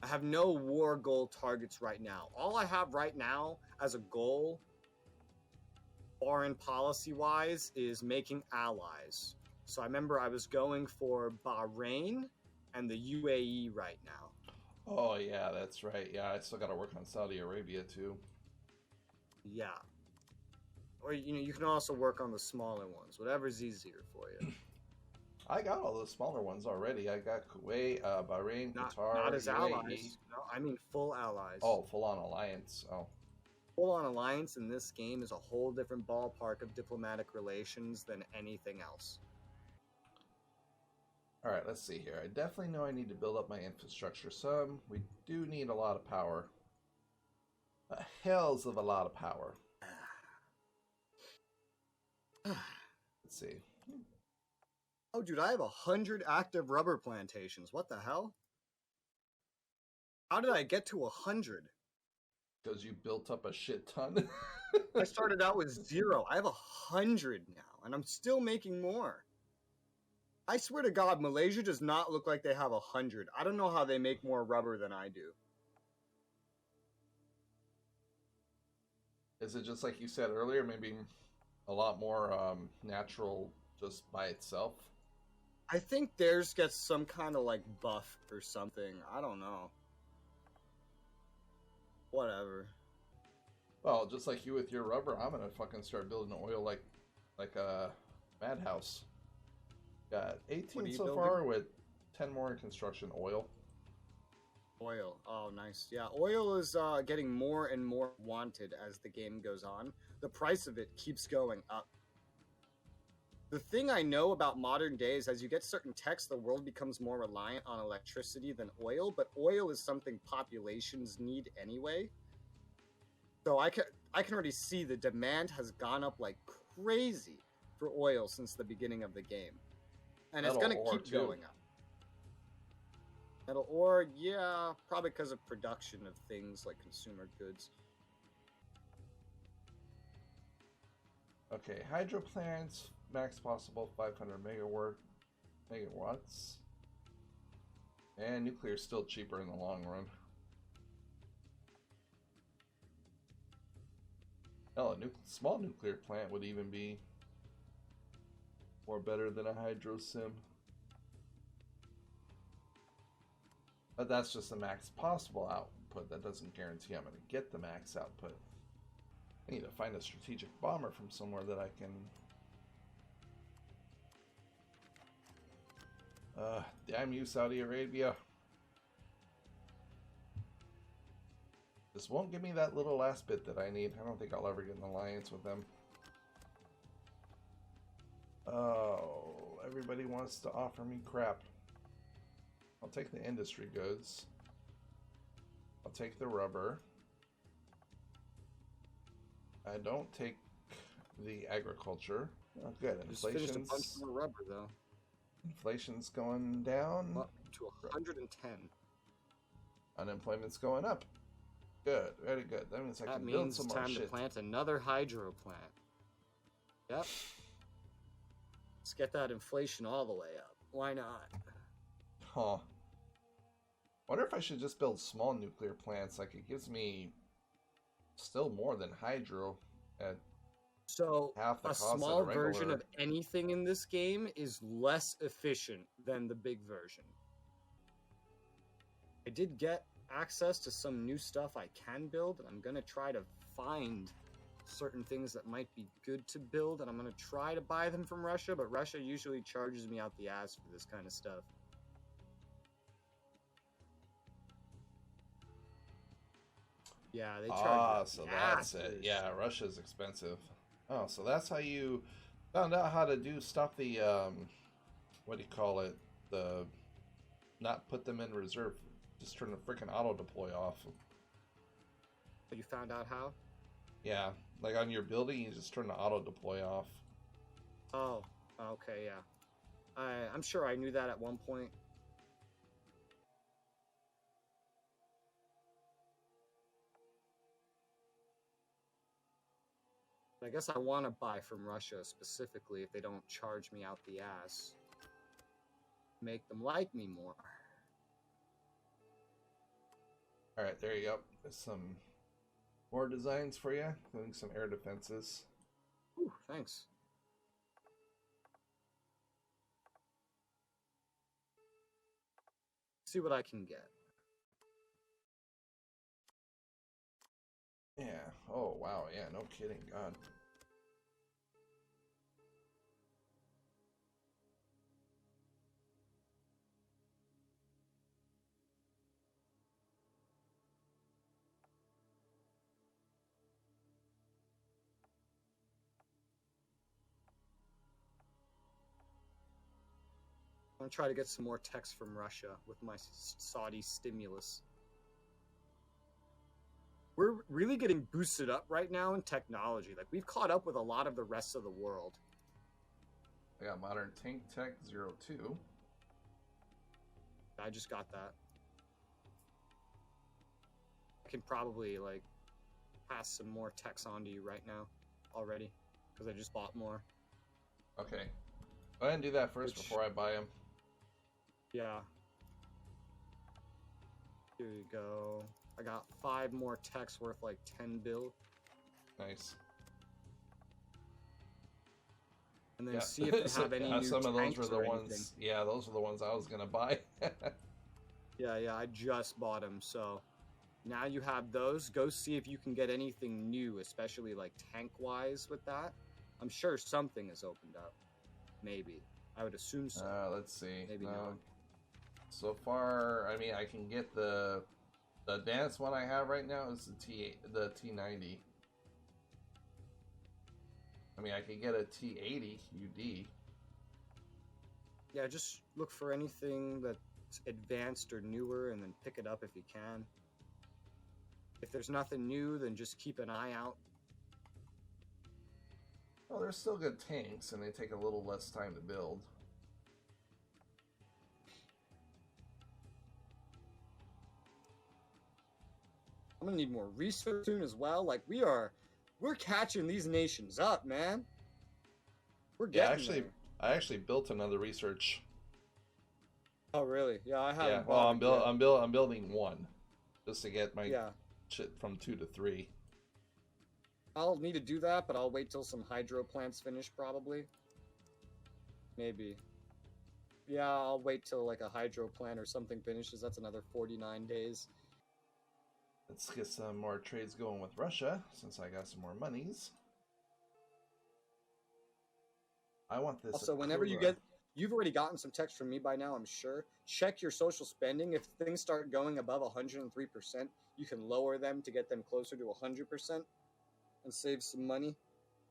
I have no war goal targets right now. All I have right now as a goal, foreign policy-wise, is making allies. So I remember I was going for Bahrain and the UAE right now. Oh, yeah, that's right. Yeah, I still got to work on Saudi Arabia, too. Yeah. Or, you can also work on the smaller ones. Whatever's easier for you. I got all the smaller ones already. I got Kuwait, Bahrain, Qatar, Not as UAE. allies. No, I mean full allies. Oh, full-on alliance. Oh. Full-on alliance in this game is a whole different ballpark of diplomatic relations than anything else. All right, let's see here. I definitely know I need to build up my infrastructure some. We do need a lot of power. A hells of a lot of power. Let's see. Oh, dude, I have 100 active rubber plantations. What the hell? How did I get to 100? Because you built up a shit ton. I started out with 0. I have 100 now, and I'm still making more. I swear to God, Malaysia does not look like they have 100. I don't know how they make more rubber than I do. Is it just like you said earlier, maybe a lot more natural just by itself? I think theirs gets some kind of like buff or something. I don't know. Whatever. Well, just like you with your rubber, I'm gonna fucking start building oil like a madhouse. Got 18 so far with 10 more in construction. Oil. Oh, nice. Yeah, oil is getting more and more wanted as the game goes on. The price of it keeps going up. The thing I know about modern day is as you get certain techs, the world becomes more reliant on electricity than oil, but oil is something populations need anyway. So I can already see the demand has gone up like crazy for oil since the beginning of the game. And it's going to keep going up. Metal ore, yeah, probably because of production of things like consumer goods. Okay, hydro plants, max possible 500 megawatts. And nuclear is still cheaper in the long run. Hell, a small nuclear plant would even be more better than a hydro sim. But that's just the max possible output. That doesn't guarantee I'm going to get the max output. I need to find a strategic bomber from somewhere that I can... damn you, Saudi Arabia. This won't give me that little last bit that I need. I don't think I'll ever get an alliance with them. Oh, everybody wants to offer me crap. I'll take the industry goods. I'll take the rubber. I don't take the agriculture. Oh, good. Just finished a bunch more rubber, though. Inflation's going down. Up to 110. Unemployment's going up. Good, very good. That means I can build some more shit. That means it's time to plant another hydro plant. Yep. Let's get that inflation all the way up. Why not? Huh. Wonder if I should just build small nuclear plants. Like, it gives me still more than hydro at half the cost of a small version of anything in this game is less efficient than the big version. I did get access to some new stuff I can build, and I'm going to try to find certain things that might be good to build, and I'm going to try to buy them from Russia, but Russia usually charges me out the ass for this kind of stuff. Yeah, they charge so that's it. Yeah, Russia's expensive. Oh, so that's how you found out how to stop the, what do you call it? Not put them in reserve. Just turn the freaking auto deploy off. You found out how? Yeah, like on your building, you just turn the auto deploy off. Oh, okay, yeah. I'm sure I knew that at one point. I guess I want to buy from Russia specifically if they don't charge me out the ass. Make them like me more. All right, there you go. There's some more designs for you, including some air defenses. Ooh, thanks. See what I can get. Yeah. Oh, wow. Yeah, no kidding. God. I'm gonna try to get some more techs from Russia with my Saudi stimulus. We're really getting boosted up right now in technology. Like, we've caught up with a lot of the rest of the world. I got Modern Tank Tech 02. I just got that. I can probably, like, pass some more techs on to you right now already, because I just bought more. Okay. Go ahead and do that first before I buy them. Yeah. Here you go. I got 5 more techs worth like 10 bill. Nice. And then see if they have any new some of those were the ones. Anything. Yeah, those were the ones I was gonna buy. Yeah, I just bought them. So now you have those. Go see if you can get anything new, especially like tank wise with that. I'm sure something has opened up. Maybe. I would assume so. Let's see. Maybe not. So far, I mean, I can get the advanced one I have right now is the T90. I mean, I could get a T80 UD. Yeah, just look for anything that's advanced or newer and then pick it up if you can. If there's nothing new, then just keep an eye out. Well, they're still good tanks, and they take a little less time to build. I'm gonna need more research soon as well. Like, we're catching these nations up, man. We're getting there. I actually built another research. Oh, really? Yeah, I haven't. Yeah, well, I'm building one, just to get my shit from 2 to 3. I'll need to do that, but I'll wait till some hydro plants finish, probably. Maybe. Yeah, I'll wait till like a hydro plant or something finishes. That's another 49 days. Let's get some more trades going with Russia, since I got some more monies. I want this. Also, whenever you've already gotten some text from me by now, I'm sure. Check your social spending. If things start going above 103%, you can lower them to get them closer to 100% and save some money.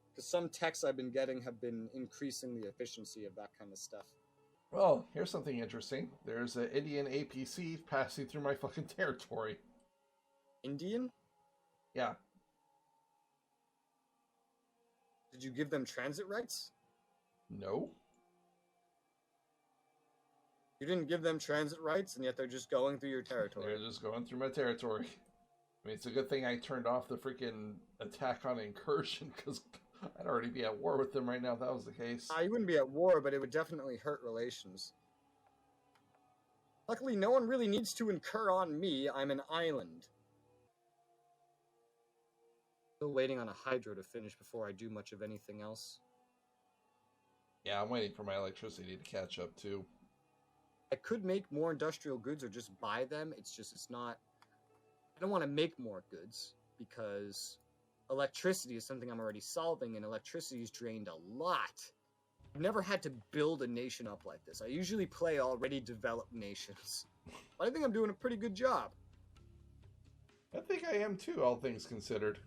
Because some texts I've been getting have been increasing the efficiency of that kind of stuff. Well, here's something interesting. There's an Indian APC passing through my fucking territory. Indian? Yeah. Did you give them transit rights? No. You didn't give them transit rights, and yet they're just going through your territory. They're just going through my territory. I mean, it's a good thing I turned off the freaking attack on incursion, because I'd already be at war with them right now if that was the case. You wouldn't be at war, but it would definitely hurt relations. Luckily, no one really needs to incur on me. I'm an island. Still waiting on a hydro to finish before I do much of anything else. Yeah, I'm waiting for my electricity to catch up, too. I could make more industrial goods or just buy them. It's not... I don't want to make more goods because electricity is something I'm already solving, and electricity is drained a lot. I've never had to build a nation up like this. I usually play already developed nations. But I think I'm doing a pretty good job. I think I am, too, all things considered.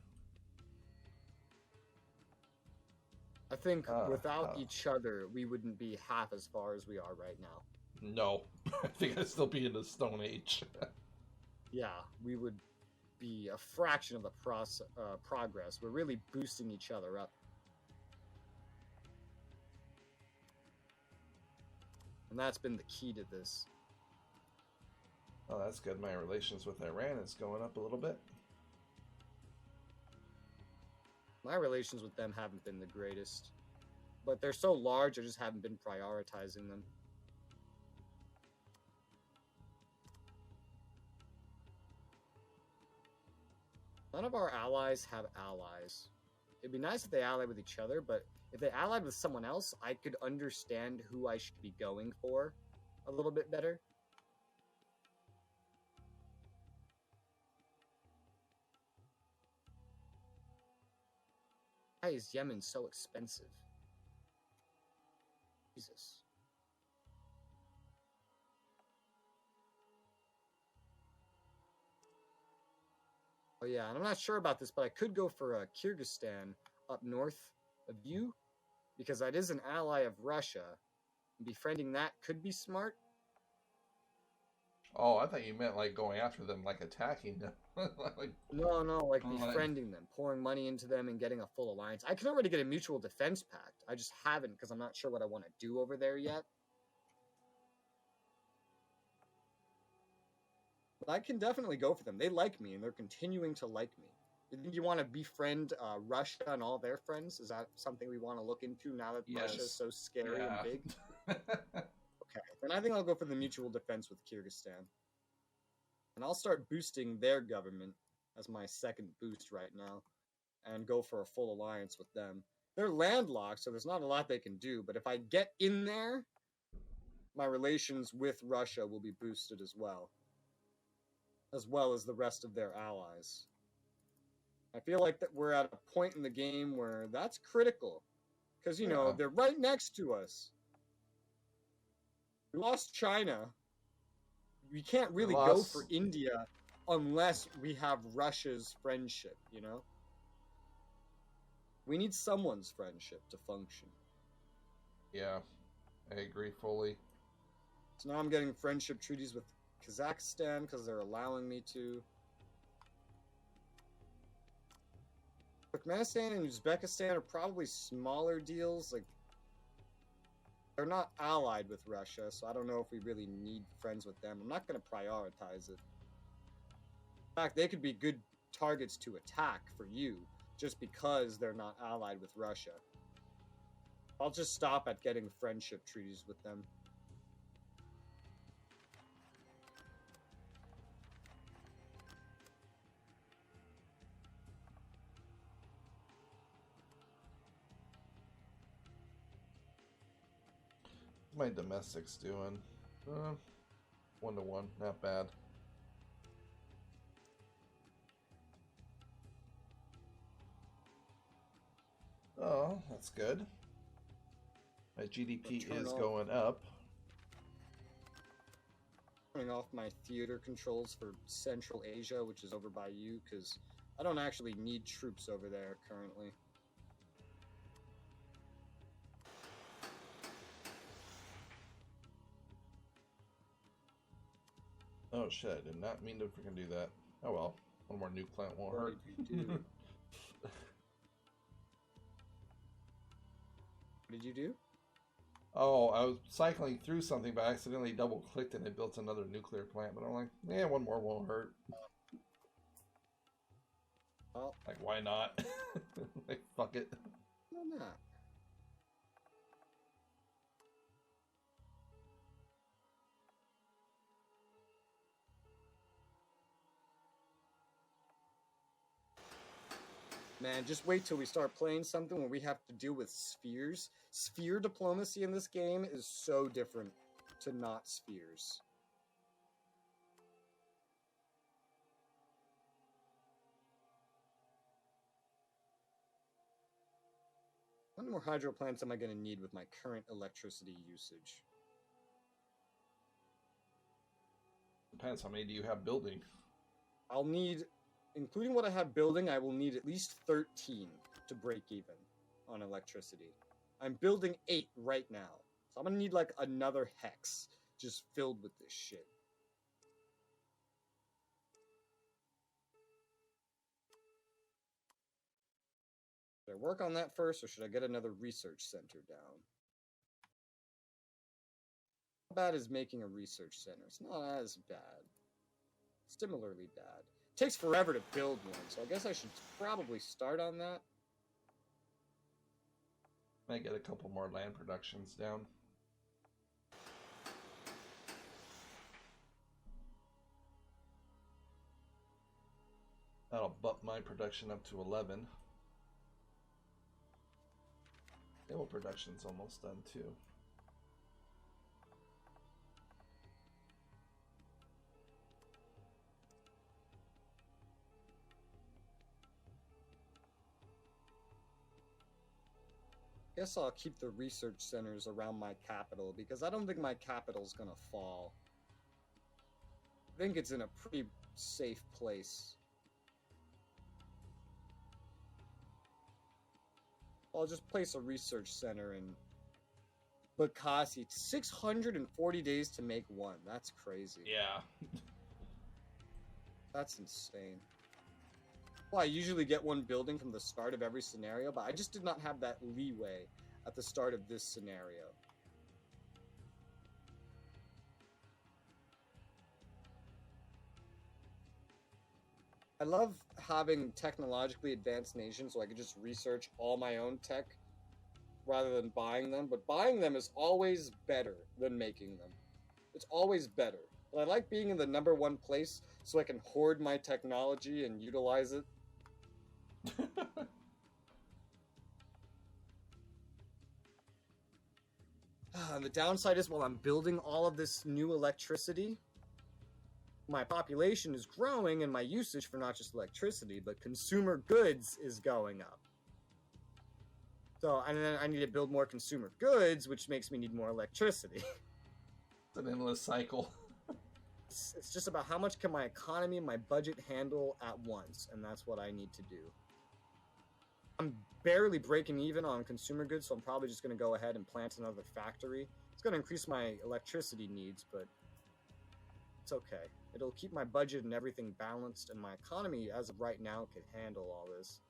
I think without each other, we wouldn't be half as far as we are right now. No. I think I'd still be in the Stone Age. Yeah, we would be a fraction of the progress. We're really boosting each other up. And that's been the key to this. Oh, that's good. My relations with Iran is going up a little bit. My relations with them haven't been the greatest. But they're so large, I just haven't been prioritizing them. None of our allies have allies. It'd be nice if they allied with each other, but if they allied with someone else, I could understand who I should be going for a little bit better. Why is Yemen so expensive? Jesus. Oh yeah, and I'm not sure about this, but I could go for Kyrgyzstan up north of you, because that is an ally of Russia. Befriending that could be smart. Oh, I thought you meant like going after them, like attacking them. like, No, like befriending them, pouring money into them, and getting a full alliance. I can already get a mutual defense pact. I just haven't because I'm not sure what I want to do over there yet. But I can definitely go for them. They like me, and they're continuing to like me. You think you want to befriend Russia and all their friends? Is that something we want to look into now that Russia is so scary and big? Okay, then I think I'll go for the mutual defense with Kyrgyzstan. And I'll start boosting their government as my second boost right now, and go for a full alliance with them. They're landlocked, so there's not a lot they can do, but if I get in there, my relations with Russia will be boosted as well as the rest of their allies. I feel like that we're at a point in the game where that's critical, because, you know, they're right next to us. We lost China. We can't really go for India unless we have Russia's friendship, you know? We need someone's friendship to function. Yeah, I agree fully. So now I'm getting friendship treaties with Kazakhstan because they're allowing me to. Turkmenistan and Uzbekistan are probably smaller deals. Like, they're not allied with Russia, so I don't know if we really need friends with them. I'm not going to prioritize it. In fact, they could be good targets to attack for you, just because they're not allied with Russia. I'll just stop at getting friendship treaties with them. My domestics doing 1-1, not bad. Oh, that's good. My GDP is going up. Turning off my theater controls for Central Asia, which is over by you, because I don't actually need troops over there currently. Oh shit, I did not mean to freaking do that. Oh well, one more nuke plant won't hurt. What did you do? Oh, I was cycling through something, but I accidentally double-clicked and it built another nuclear plant. But I'm like, yeah, one more won't hurt. Well, like, why not? like, fuck it. Why not? Man, just wait till we start playing something where we have to deal with spheres. Sphere diplomacy in this game is so different to not spheres. How many more hydro plants am I going to need with my current electricity usage? Depends, how many do you have building? I'll need, including what I have building, I will need at least 13 to break even on electricity. I'm building 8 right now. So I'm going to need like another hex just filled with this shit. Should I work on that first, or should I get another research center down? How bad is making a research center? It's not as bad. Similarly bad. It takes forever to build one, so I guess I should probably start on that. Might get a couple more land productions down. That'll butt my my production up to 11. Naval production's almost done too. Guess I'll keep the research centers around my capital because I don't think my capital's gonna fall. I think it's in a pretty safe place. I'll just place a research center in Bakassi. 640 days to make one. That's crazy. Yeah. That's insane. Well, I usually get one building from the start of every scenario, but I just did not have that leeway at the start of this scenario. I love having technologically advanced nations so I could just research all my own tech rather than buying them, but buying them is always better than making them. It's always better. But I like being in the #1 place so I can hoard my technology and utilize it. And the downside is while I'm building all of this new electricity, my population is growing and my usage for not just electricity, but consumer goods is going up. So, and then I need to build more consumer goods, which makes me need more electricity. It's an endless cycle. It's just about how much can my economy and my budget handle at once, and that's what I need to do. I'm barely breaking even on consumer goods, so I'm probably just going to go ahead and plant another factory. It's going to increase my electricity needs, but it's okay. It'll keep my budget and everything balanced, and my economy, as of right now, can handle all this.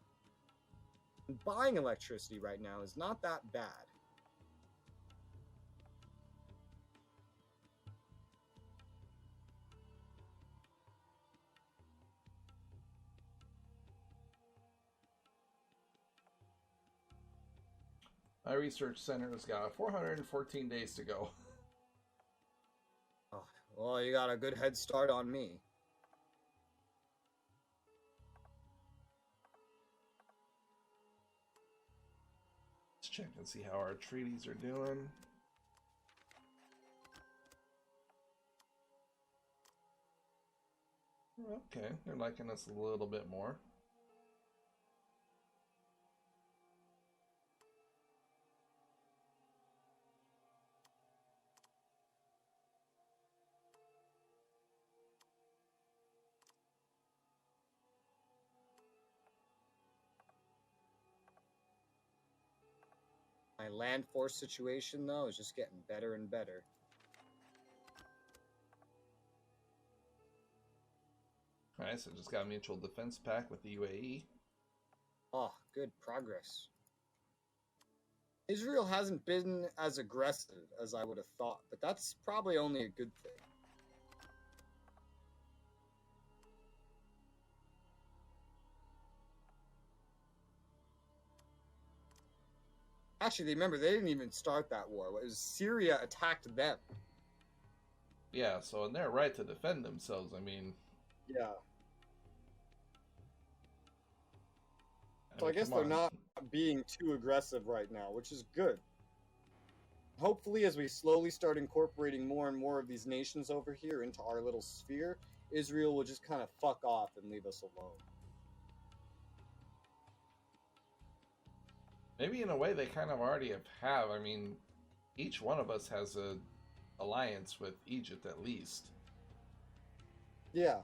And buying electricity right now is not that bad. My research center has got 414 days to go. Oh, well, you got a good head start on me. Let's check and see how our treaties are doing. Okay, they're liking us a little bit more. My land force situation, though, is just getting better and better. Alright, so just got a mutual defense pact with the UAE. Oh, good progress. Israel hasn't been as aggressive as I would have thought, but that's probably only a good thing. Actually, remember, they didn't even start that war. It was Syria attacked them. Yeah, so in their right to defend themselves, I mean... Yeah. So I guess they're not being too aggressive right now, which is good. Hopefully, as we slowly start incorporating more and more of these nations over here into our little sphere, Israel will just kind of fuck off and leave us alone. Maybe in a way they kind of already have. I mean, each one of us has a alliance with Egypt at least. Yeah.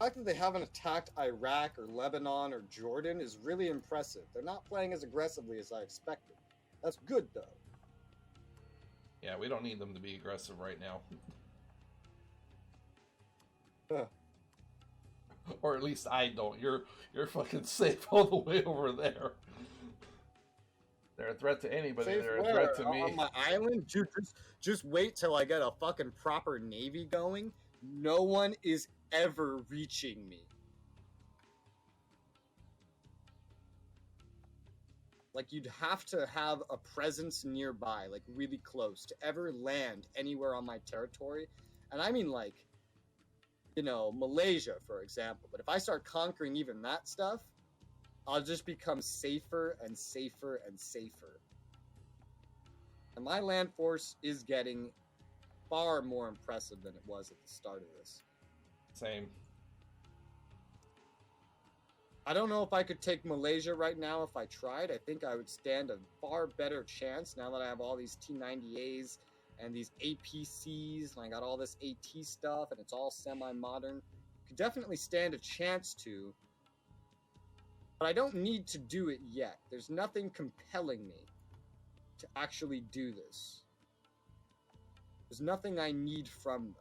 The fact that they haven't attacked Iraq or Lebanon or Jordan is really impressive. They're not playing as aggressively as I expected. That's good, though. Yeah, we don't need them to be aggressive right now. Or at least I don't. You're fucking safe all the way over there. They're a threat to anybody. Safe They're where? a threat to me. On my island? Dude, just wait till I get a fucking proper navy going. No one is ever reaching me. Like, you'd have to have a presence nearby, like really close, to ever land anywhere on my territory. And I mean, like, Malaysia, for example. But if I start conquering even that stuff, I'll just become safer and safer and safer. And my land force is getting far more impressive than it was at the start of this. Same. I don't know if I could take Malaysia right now if I tried. I think I would stand a far better chance now that I have all these T-90As and these APCs, and I got all this AT stuff, and it's all semi-modern. Could definitely stand a chance to, but I don't need to do it yet. There's nothing compelling me to actually do this. There's nothing I need from them.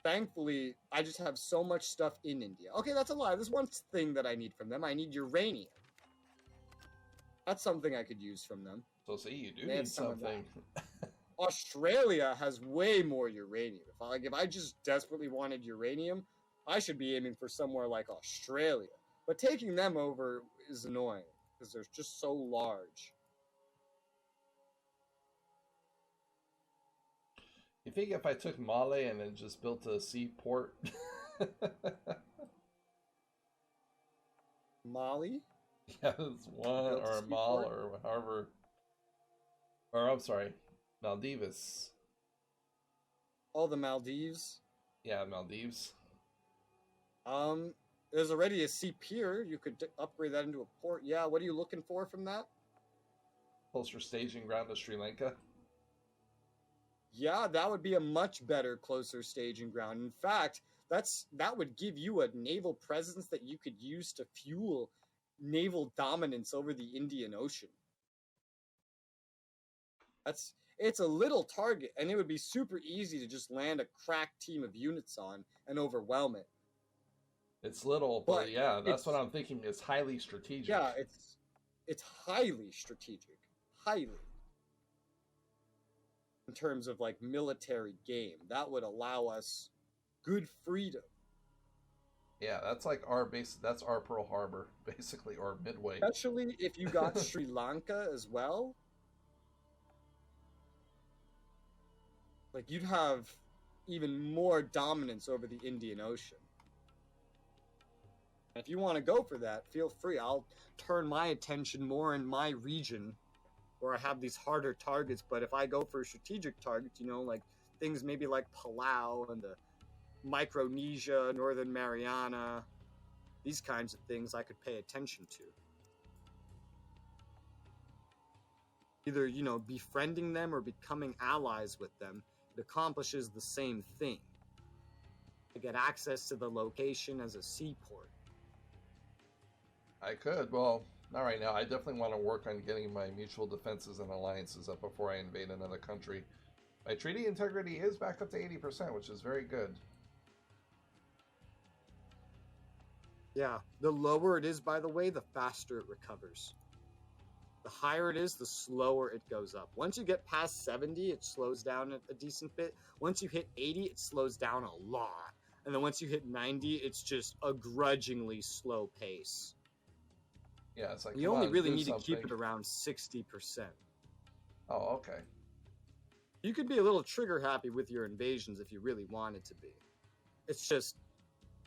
Thankfully, I just have so much stuff in India. Okay, that's a lie. There's one thing that I need from them. I need uranium. That's something I could use from them. So see, you do need something. Australia has way more uranium. If I just desperately wanted uranium, I should be aiming for somewhere like Australia. But taking them over is annoying because they're just so large. You think if I took Male and then just built a seaport? Mali? Yeah, it's one, or Mal, or however. Or I'm sorry, Maldives. Oh, the Maldives? Yeah, Maldives. There's already a sea pier. You could upgrade that into a port. Yeah, what are you looking for from that? Closer staging ground to Sri Lanka. Yeah, that would be a much better, closer staging ground. In fact, that would give you a naval presence that you could use to fuel naval dominance over the Indian Ocean. It's a little target, and it would be super easy to just land a crack team of units on and overwhelm it. It's little, but yeah, that's what I'm thinking is highly strategic. Yeah, it's highly strategic. Highly. In terms of like military game, that would allow us good freedom. Yeah, that's like our base. That's our Pearl Harbor, basically, or Midway. Especially if you got Sri Lanka as well. Like, you'd have even more dominance over the Indian Ocean. And if you want to go for that, feel free. I'll turn my attention more in my region where I have these harder targets. But if I go for strategic targets, like things maybe like Palau and the Micronesia, Northern Mariana, these kinds of things I could pay attention to. Either, befriending them or becoming allies with them, it accomplishes the same thing. To get access to the location as a seaport. I could. Well, not right now. I definitely want to work on getting my mutual defenses and alliances up before I invade another country. My treaty integrity is back up to 80%, which is very good. Yeah, the lower it is, by the way, the faster it recovers. The higher it is, the slower it goes up. Once you get past 70, it slows down a decent bit. Once you hit 80, it slows down a lot. And then once you hit 90, it's just a grudgingly slow pace. Yeah, it's like you only really need to keep it around 60%. Oh, okay. You could be a little trigger happy with your invasions if you really wanted to be. It's just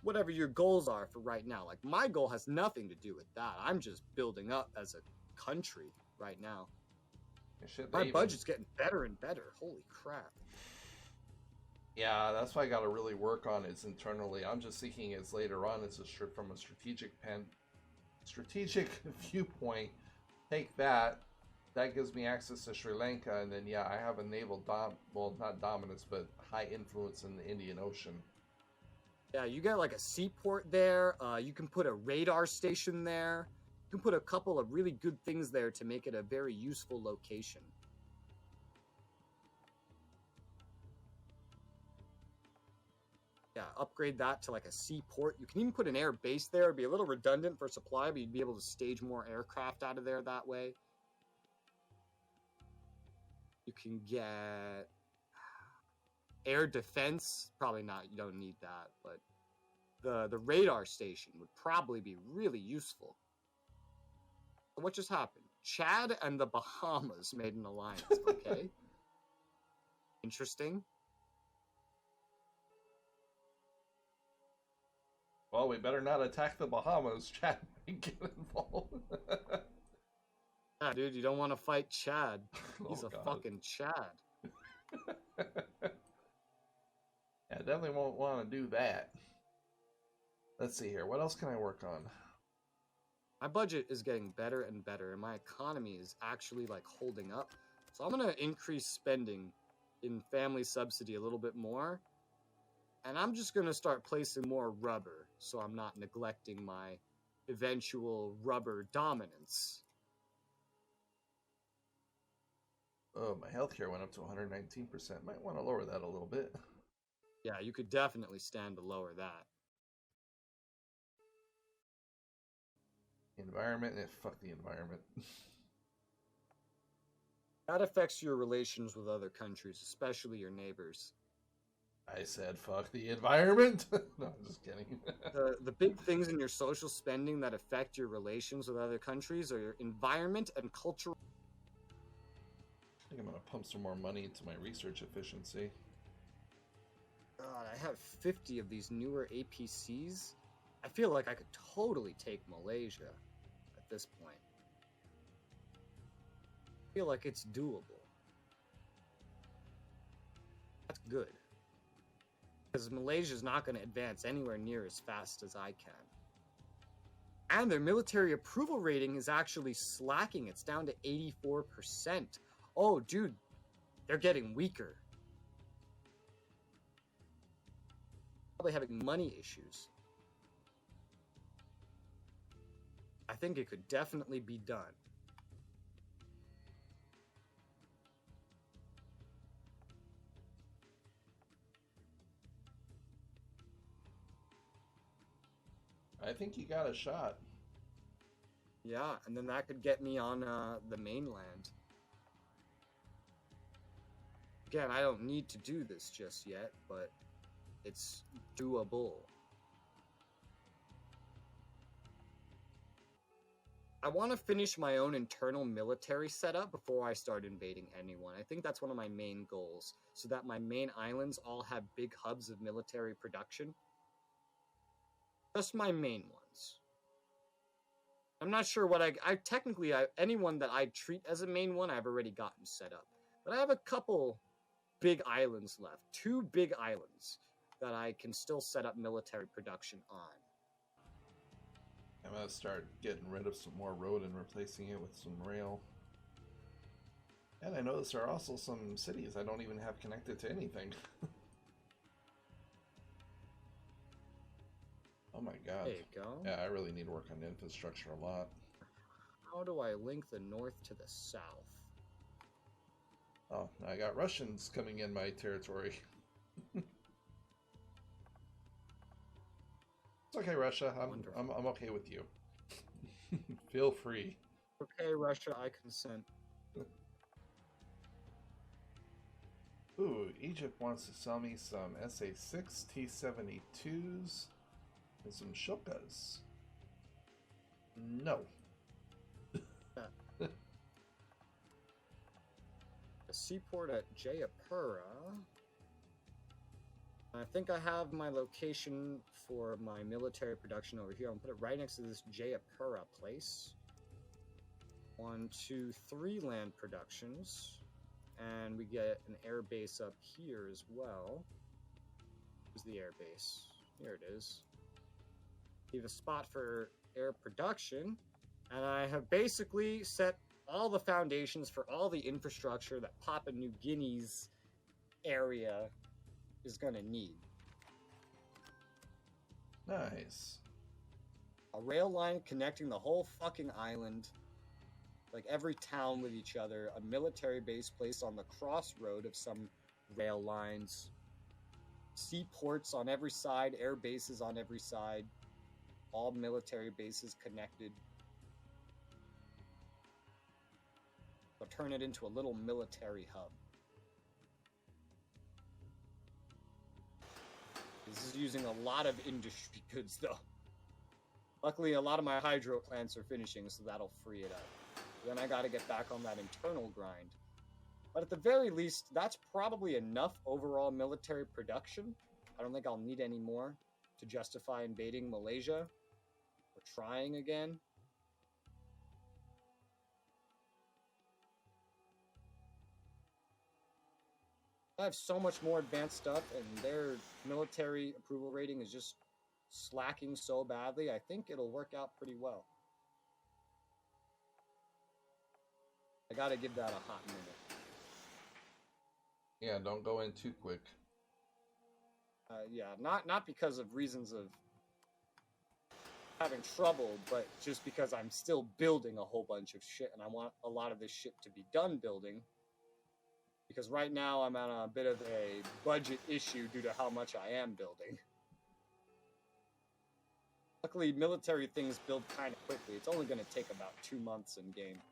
whatever your goals are for right now. Like, my goal has nothing to do with that. I'm just building up as a country right now. My budget's getting better and better. Holy crap. Yeah, that's what I got to really work on is internally. I'm just thinking it's later on as from a strategic viewpoint. Take that. That gives me access to Sri Lanka, and then I have a naval not dominance, but high influence in the Indian Ocean. Yeah, you got like a seaport there. You can put a radar station there. You can put a couple of really good things there to make it a very useful location. Yeah, upgrade that to like a seaport. You can even put an air base there. It'd be a little redundant for supply, but you'd be able to stage more aircraft out of there that way. You can get air defense. Probably not. You don't need that, but the radar station would probably be really useful. What just happened? Chad and the Bahamas made an alliance, okay? Interesting. Well, we better not attack the Bahamas. Chad might get involved. Yeah, dude, you don't want to fight Chad. He's a God. fucking Chad. Yeah, definitely won't want to do that. Let's see here. What else can I work on? My budget is getting better and better, and my economy is actually like holding up. So I'm gonna increase spending in family subsidy a little bit more, and I'm just gonna start placing more rubber, so I'm not neglecting my eventual rubber dominance. Oh, my healthcare went up to 119%. Might want to lower that a little bit. Yeah, you could definitely stand to lower that. Environment, fuck the environment. That affects your relations with other countries, especially your neighbors. I said fuck the environment. No, I'm just kidding. The big things in your social spending that affect your relations with other countries are your environment and culture. I think I'm gonna pump some more money into my research efficiency. God, I have 50 of these newer APCs. I feel like I could totally take Malaysia at this point. I feel like it's doable. That's good. Because Malaysia's not going to advance anywhere near as fast as I can. And their military approval rating is actually slacking. It's down to 84%. Oh, dude, they're getting weaker. Probably having money issues. I think it could definitely be done. I think you got a shot. Yeah, and then that could get me on the mainland. Again, I don't need to do this just yet, but it's doable. I want to finish my own internal military setup before I start invading anyone. I think that's one of my main goals, so that my main islands all have big hubs of military production. Just my main ones. I'm not sure what anyone that I treat as a main one, I've already gotten set up. But I have a couple big islands left. 2 big islands that I can still set up military production on. I'm gonna start getting rid of some more road and replacing it with some rail. And I notice there are also some cities I don't even have connected to anything. Oh my god. There you go. Yeah, I really need to work on infrastructure a lot. How do I link the north to the south? Oh, I got Russians coming in my territory. It's okay, Russia. I'm okay with you. Feel free. Okay, Russia, I consent. Ooh, Egypt wants to sell me some SA-6 T-72s and some Shilkas. No. A seaport at Jayapura. I think I have my location for my military production over here. I'm gonna put it right next to this Jayapura place. 1, 2, 3 land productions. And we get an air base up here as well. Where's the air base? Here it is. Leave a spot for air production. And I have basically set all the foundations for all the infrastructure that Papua New Guinea's area is going to need. Nice. A rail line connecting the whole fucking island, like every town with each other, a military base placed on the crossroad of some rail lines, seaports on every side, air bases on every side, all military bases connected. So turn it into a little military hub. This is using a lot of industry goods, though. Luckily, a lot of my hydro plants are finishing, so that'll free it up. Then I gotta get back on that internal grind. But at the very least, that's probably enough overall military production. I don't think I'll need any more. to justify invading Malaysia or trying again. I have so much more advanced stuff, and their military approval rating is just slacking so badly. I think it'll work out pretty well. I gotta give that a hot minute. Yeah, don't go in too quick. Yeah, not because of reasons of having trouble, but just because I'm still building a whole bunch of shit, and I want a lot of this shit to be done building. Because right now I'm on a bit of a budget issue due to how much I am building. Luckily, military things build kind of quickly. It's only going to take about 2 months in game.